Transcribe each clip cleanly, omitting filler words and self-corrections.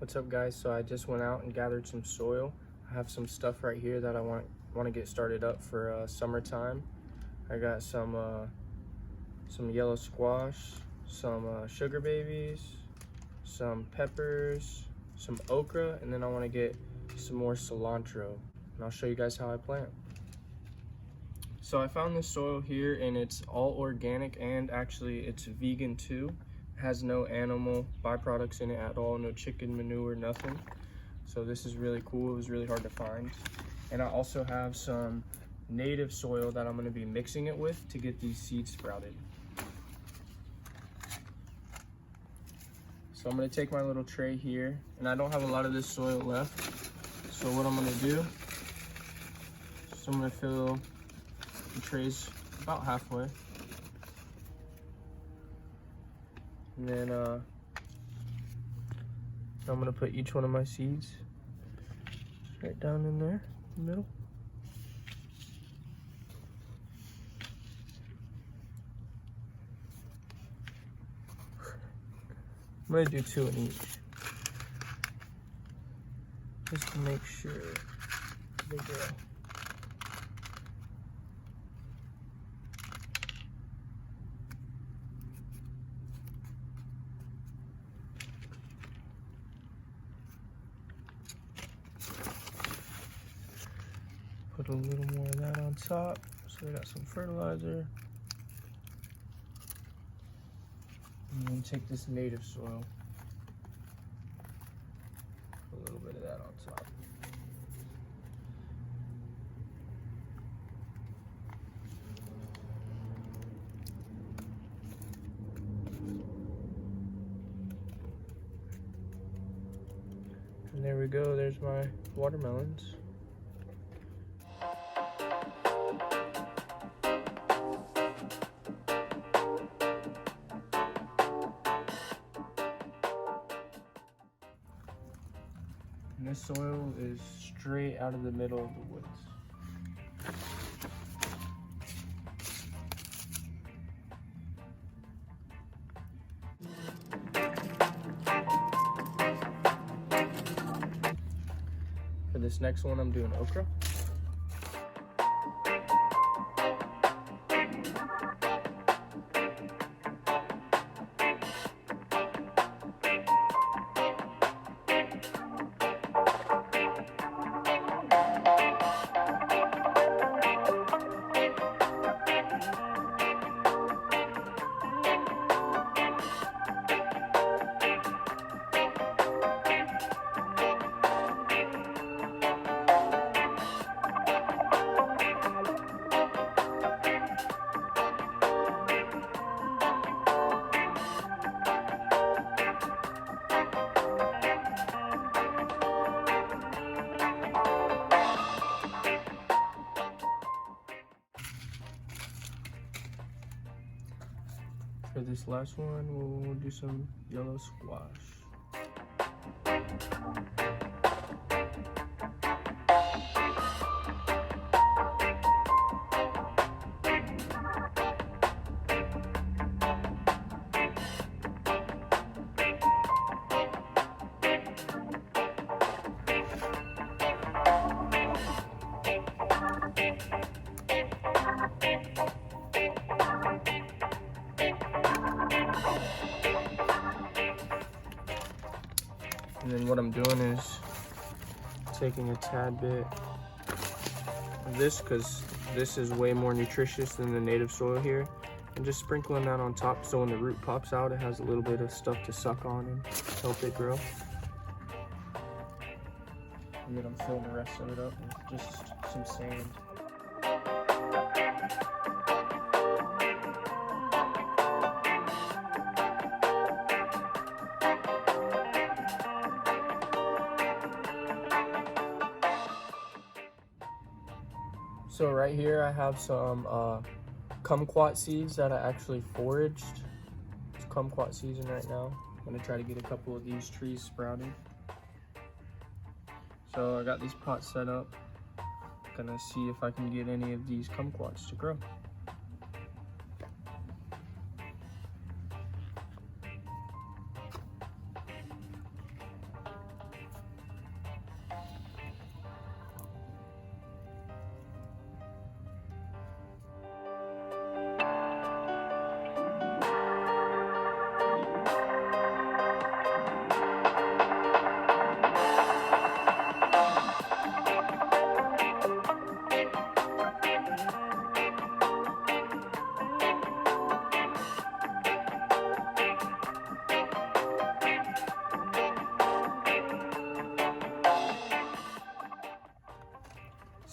What's up, guys? So I just went out and gathered some soil. I have some stuff right here that I want to get started up for summertime. I got some yellow squash, some sugar babies, some peppers, some okra, and then I want to get some more cilantro. And I'll show you guys how I plant. So I found this soil here, and it's all organic, and actually it's vegan too. It has no animal byproducts in it at all, no chicken manure, nothing. So this is really cool. It was really hard to find. And I also have some native soil that I'm going to be mixing it with to get these seeds sprouted. So I'm going to take my little tray here, and I don't have a lot of this soil left. So what I'm going to do is I'm going to fill the trays about halfway. And then I'm going to put each one of my seeds right down in there, in the middle. I'm going to do 2 in each, just to make sure they grow. Put a little more of that on top, so I got some fertilizer. And then take this native soil, put a little bit of that on top. And there we go, there's my watermelons. And this soil is straight out of the middle of the woods. For this next one, I'm doing okra. For this last one, we'll do some yellow squash. And then what I'm doing is taking a tad bit of this, because this is way more nutritious than the native soil here, and just sprinkling that on top so when the root pops out, it has a little bit of stuff to suck on and help it grow. And then I'm filling the rest of it up with just some sand. So right here I have some kumquat seeds that I actually foraged. There's kumquat seeds in right now. I'm gonna try to get a couple of these trees sprouted. So I got these pots set up. Gonna see if I can get any of these kumquats to grow.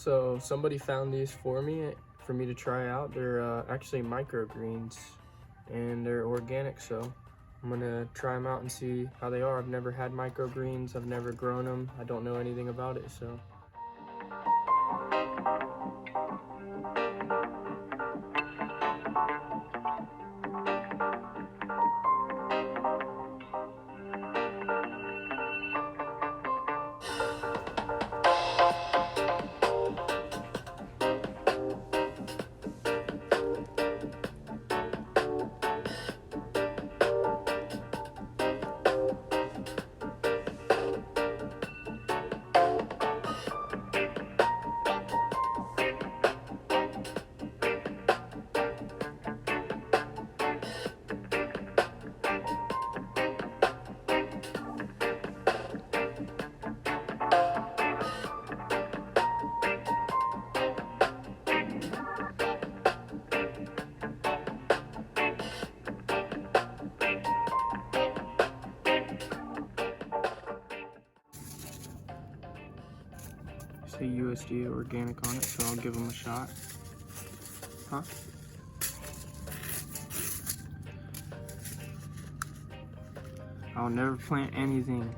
So somebody found these for me to try out. They're actually microgreens, and they're organic, so I'm gonna try them out and see how they are. I've never had microgreens, I've never grown them, I don't know anything about it, so. Say USDA organic on it, so I'll give them a shot. Huh? I'll never plant anything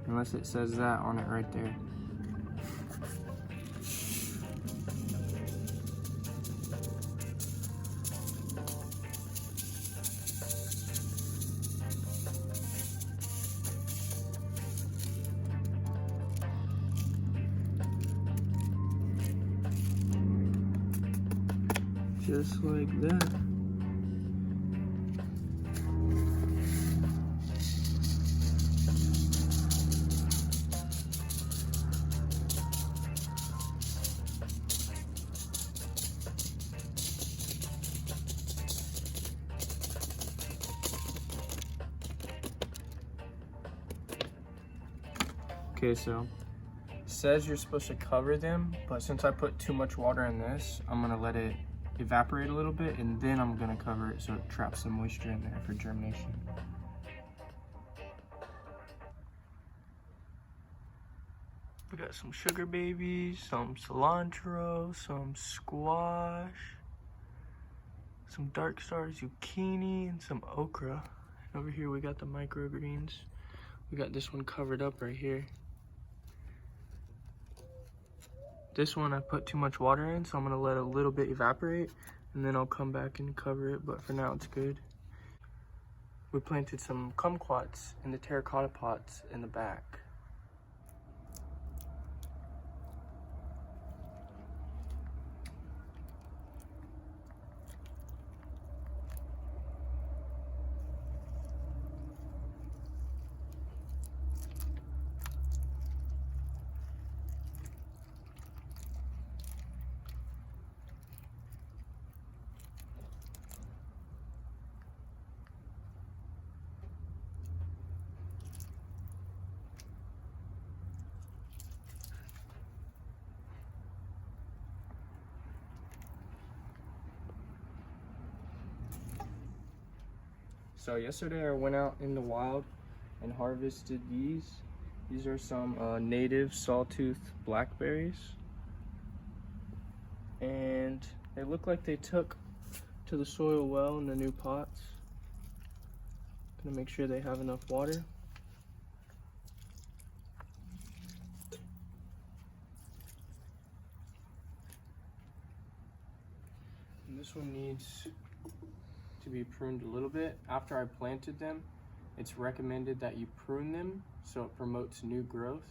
unless it says that on it right there. Just like that. Okay, so it says you're supposed to cover them, but since I put too much water in this, I'm gonna let it evaporate a little bit, and then I'm gonna cover it so it traps some moisture in there for germination. We got some sugar babies, some cilantro, some squash, some dark star zucchini, and some okra. And over here we got the microgreens. We got this one covered up right here. This one I put too much water in, so I'm gonna let a little bit evaporate, and then I'll come back and cover it, but for now it's good. We planted some kumquats in the terracotta pots in the back. So yesterday I went out in the wild and harvested these. These are some native sawtooth blackberries. And they look like they took to the soil well in the new pots. Gonna make sure they have enough water. And this one needs to be pruned a little bit. After I planted them, it's recommended that you prune them so it promotes new growth.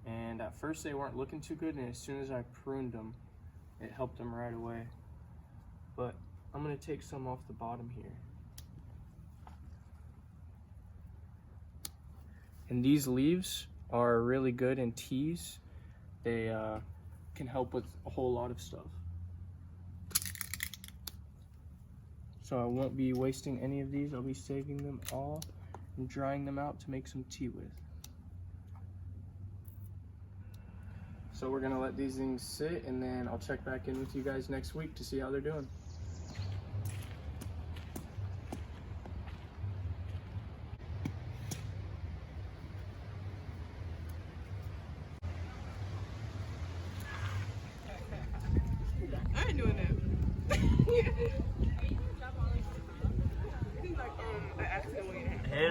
And at first they weren't looking too good, and as soon as I pruned them, it helped them right away. But I'm gonna take some off the bottom here. And these leaves are really good in teas. They can help with a whole lot of stuff. So I won't be wasting any of these. I'll be saving them all and drying them out to make some tea with. So we're gonna let these things sit, and then I'll check back in with you guys next week to see how they're doing. Hit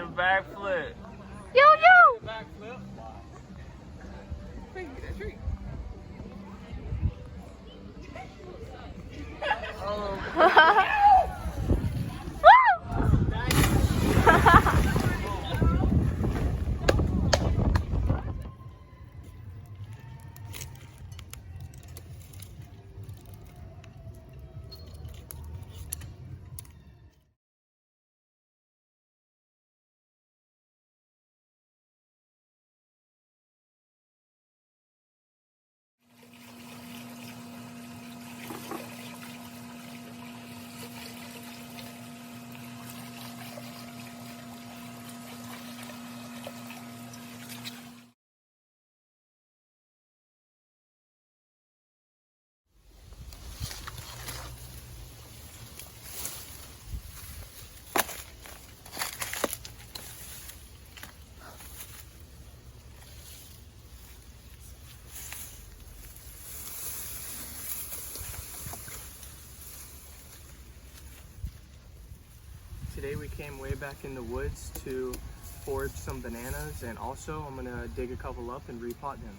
a backflip. Yo, yo! Backflip. Today we came way back in the woods to forage some bananas, and also I'm gonna dig a couple up and repot them.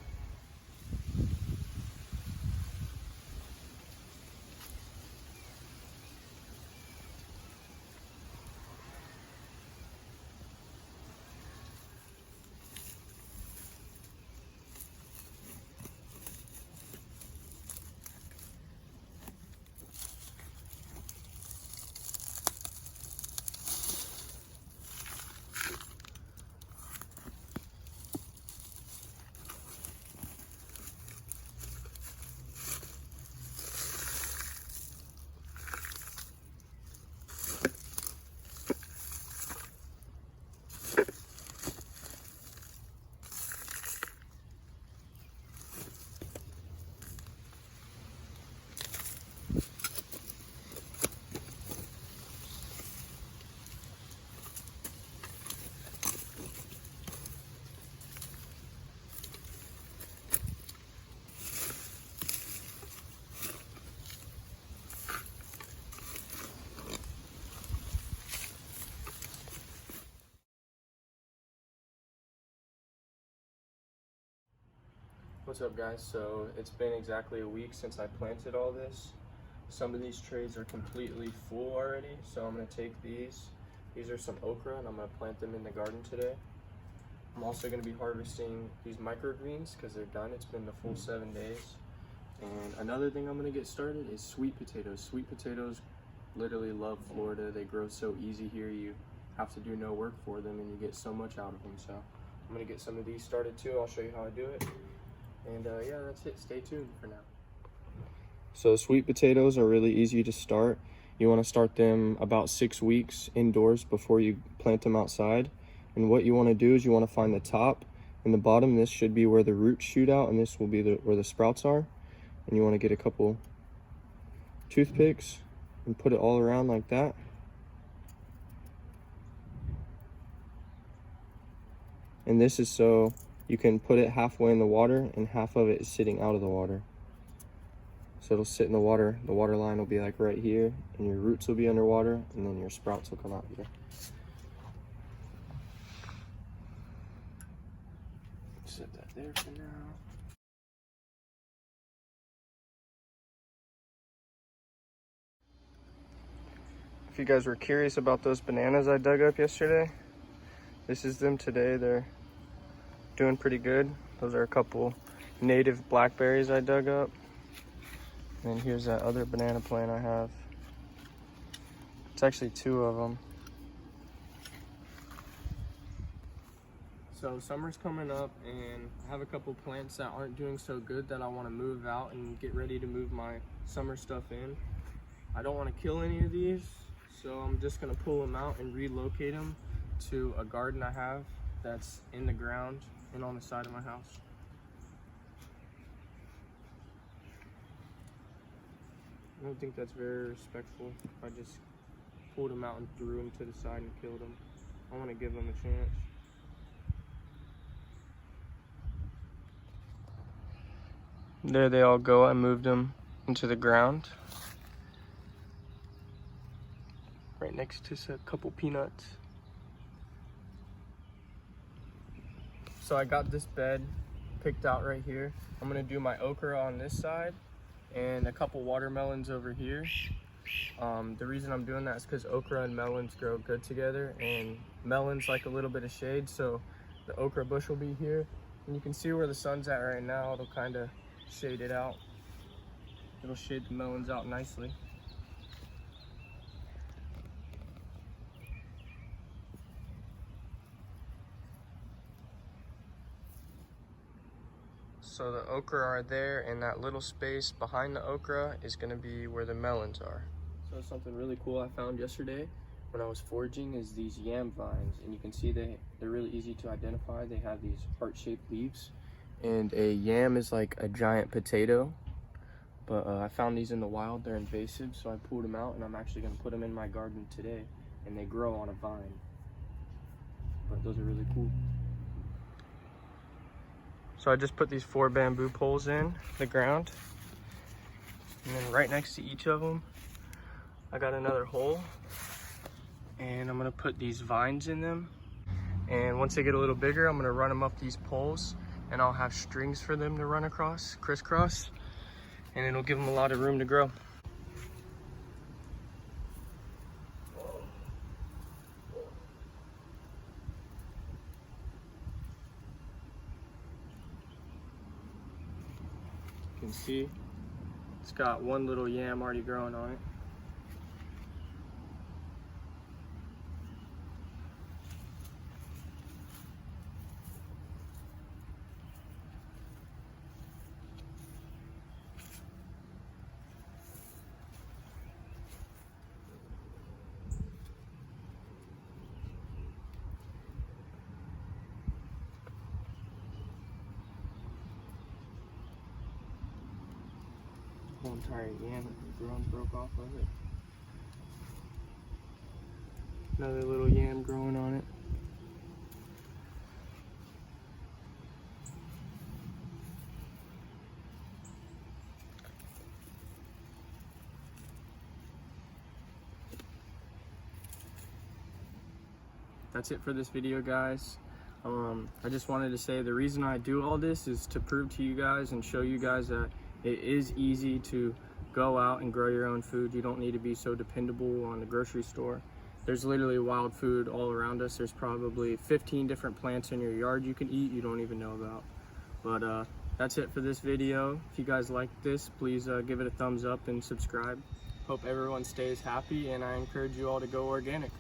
What's up, guys? So it's been exactly a week since I planted all this. Some of these trays are completely full already, so I'm going to take these. These are some okra, and I'm going to plant them in the garden today. I'm also going to be harvesting these microgreens because they're done. It's been the full 7 days. And another thing I'm going to get started is sweet potatoes. Sweet potatoes literally love Florida. They grow so easy here. You have to do no work for them, and you get so much out of them. So I'm going to get some of these started too. I'll show you how I do it. And yeah, that's it. Stay tuned for now. So sweet potatoes are really easy to start. You want to start them about 6 weeks indoors before you plant them outside. And what you want to do is you want to find the top and the bottom. This should be where the roots shoot out, and this will be where the sprouts are. And you want to get a couple toothpicks and put it all around like that. And this is so you can put it halfway in the water and half of it is sitting out of the water. So it'll sit in the water line will be like right here, and your roots will be underwater, and then your sprouts will come out here. Set that there for now. If you guys were curious about those bananas I dug up yesterday, this is them today. They're doing pretty good. Those are a couple native blackberries I dug up. And here's that other banana plant I have. It's actually 2 of them. So summer's coming up, and I have a couple plants that aren't doing so good that I want to move out and get ready to move my summer stuff in. I don't want to kill any of these, so I'm just going to pull them out and relocate them to a garden I have that's in the ground and on the side of my house. I don't think that's very respectful if I just pulled them out and threw them to the side and killed them. I want to give them a chance. There they all go. I moved them into the ground. right next to a couple peanuts. So I got this bed picked out right here. I'm gonna do my okra on this side and a couple watermelons over here. The reason I'm doing that is because okra and melons grow good together, and melons like a little bit of shade, so the okra bush will be here. And you can see where the sun's at right now. It'll kind of shade it out. It'll shade the melons out nicely. So the okra are there, and that little space behind the okra is going to be where the melons are. So something really cool I found yesterday when I was foraging is these yam vines, and you can see they're really easy to identify. They have these heart-shaped leaves, and a yam is like a giant potato, but I found these in the wild. They're invasive, so I pulled them out, and I'm actually going to put them in my garden today, and they grow on a vine. But those are really cool. So I just put these 4 bamboo poles in the ground, and then right next to each of them I got another hole, and I'm gonna put these vines in them. And once they get a little bigger, I'm gonna run them up these poles, and I'll have strings for them to run across, crisscross, and it'll give them a lot of room to grow. You can see it's got one little yam already growing on it. Whole entire yam broke off of it. Another little yam growing on it. That's it for this video, guys. I just wanted to say the reason I do all this is to prove to you guys and show you guys that it is easy to go out and grow your own food. You don't need to be so dependable on the grocery store. There's literally wild food all around us. There's probably 15 different plants in your yard you can eat you don't even know about. But that's it for this video. If you guys like this, please give it a thumbs up and subscribe. Hope everyone stays happy, and I encourage you all to go organic.